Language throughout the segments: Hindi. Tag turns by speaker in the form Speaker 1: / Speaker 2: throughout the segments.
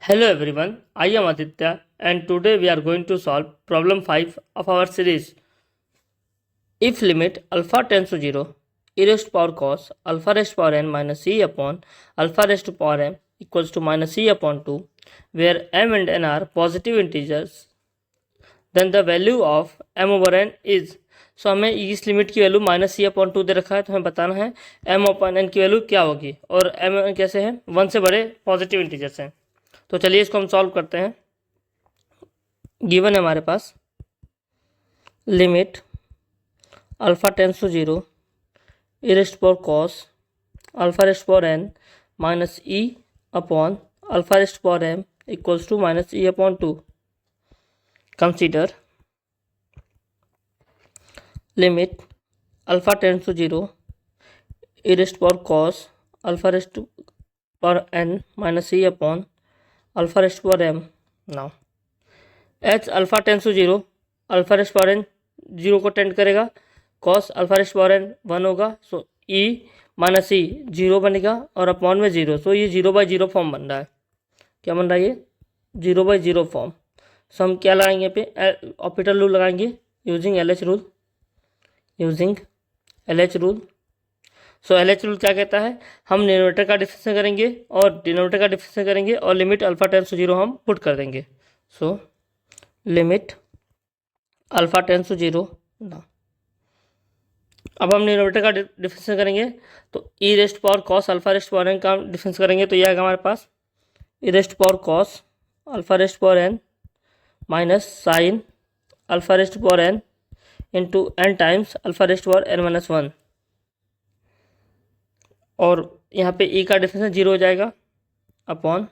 Speaker 1: Hello everyone, I am Aditya and today we are going to solve problem 5 of our series. If limit alpha tends to 0, e raised to power cos alpha raised to power n minus e upon alpha raised to power m equals to minus e upon 2, where m and n are positive integers, then the value of m over n is. सो हमें इस लिमिट की वैल्यू माइनस सी अपॉन 2 दे रखा है, तो हमें बताना है m अपॉन n की वैल्यू क्या होगी, और m कैसे है, 1 से बड़े पॉजिटिव इंटीजर्स हैं। तो चलिए इसको हम सॉल्व करते हैं। गिवन है हमारे पास limit alpha tends to 0 e rest power cos alpha rest power n minus e upon alpha rest power m equals to minus e upon 2। Consider limit alpha tends to 0 e rest power cos alpha rest power n minus e upon alpha rest power m। Now h alpha tends to 0, alpha rest power n 0 को टेंड करेगा, cos alpha rest power n 1 होगा, सो ई माइनस ई 0 बनेगा और अपॉन में 0, सो ये 0/0 फॉर्म बन रहा है। क्या बन रहा है, ये 0/0 फॉर्म। सो हम क्या लगाएंगे पे, ऑपरेटर रूल लगाएंगे using L H rule, so L H rule क्या कहता है, हम न्यूमरेटर का डिफरेंस करेंगे और डिनोमिनेटर का डिफरेंस करेंगे और लिमिट अल्फा टेंस टू 0 हम पुट कर देंगे। So limit alpha tends to 0 ना, अब हम न्यूमरेटर का डिफरेंस करेंगे तो e rest power cos alpha rest power n का डिफरेंस करेंगे, तो यह आएगा हमारे पास e rest power cos alpha rest power n minus sine alpha rest power n into n times alpha rest power n minus 1, और यहाँ पे ई का डिफरेंस 0 हो जाएगा अपॉन,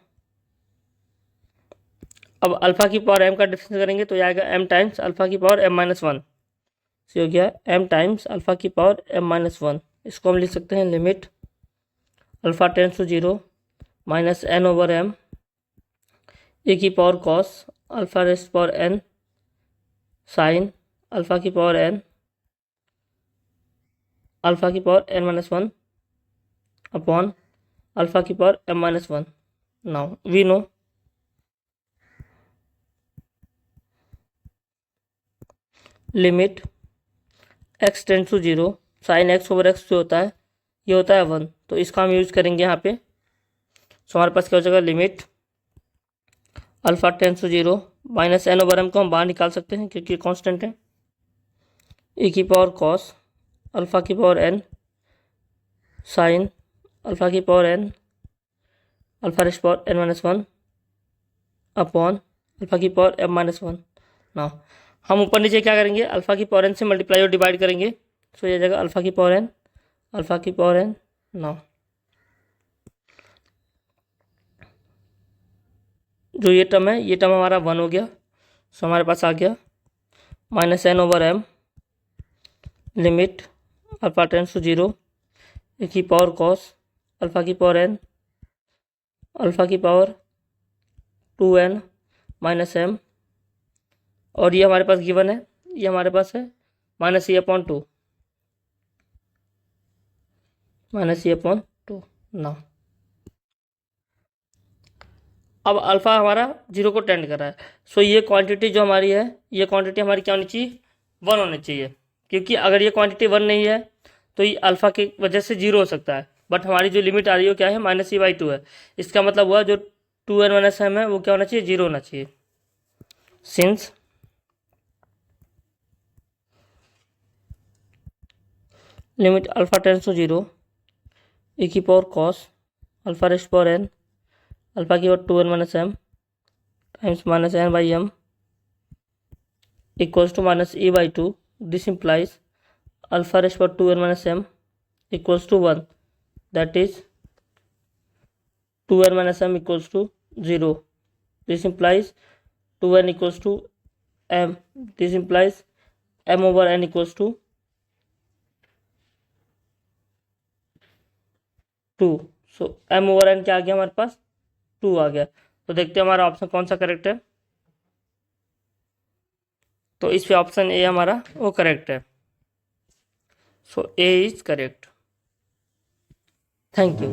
Speaker 1: अब अल्फा की पावर m का डिफरेंस करेंगे तो यह आएगा m टाइम्स अल्फा की पावर m माइनस 1, से हो गया m टाइम्स अल्फा की पावर m माइनस 1। इसको हम लिख सकते हैं limit alpha tends to 0 minus n over m e की power cos alpha rest power n sine alpha की पावर n अल्फा की power n minus 1 upon alpha की power m minus 1। Now we know limit x tends to 0 sign x over x जो होता है ये होता है 1, तो इसका हम यूज करेंगे यहाँ पे। सो हमारे पास क्या हो जाएगा, limit alpha tends to 0 minus n over m को हम बाहर निकाल सकते हैं क्योंकि कांस्टेंट है, e की पावर कॉस अल्फा की पावर n साइन अल्फा की power n alpha rest power n minus 1 upon alpha की पावर m माइनस 1। ना हम ऊपर नीचे क्या करेंगे, अल्फा की पावर n से मल्टीप्लाई और डिवाइड करेंगे, सो ये जगह अल्फा की पावर n अल्फा की पावर n। ना जो ये टर्म है ये टर्म हमारा 1 हो गया, सो हमारे पास आ गया minus n over m limit alpha tends to 0 e की पावर कॉस अल्फा की पावर n अल्फा की पावर 2n माइनस m, और ये हमारे पास गिवन है, ये हमारे पास है minus e upon 2, minus e upon 2। ना अब अल्फा हमारा 0 को टेंड कर रहा है, सो ये क्वांटिटी जो हमारी है ये क्वांटिटी हमारी क्या होनी चाहिए, 1 होनी चाहिए, क्योंकि अगर ये क्वांटिटी 1 नहीं है तो ये अल्फा की वजह से 0 हो सकता है, बट हमारी जो लिमिट आ रही है क्या है, माइनस ई बाई 2 है। इसका मतलब हुआ जो 2n माइनस m है वो क्या होना चाहिए, 0 होना चाहिए। Since limit alpha tends to 0 e की power cos alpha rest power n alpha की power 2n minus m times minus n by m equals to minus e by 2, this implies alpha rest power 2n minus m equals to 1, that is 2n minus m equals to 0, this implies 2n equals to m, this implies m over n equals to 2, so m over n क्या आ गया हमारे पास, 2 आ गया। तो देखते हैं हमारा ऑप्शन कौन सा करेक्ट है, तो इस पे ऑप्शन ए हमारा वो करेक्ट है, सो ए इज करेक्ट। Thank you.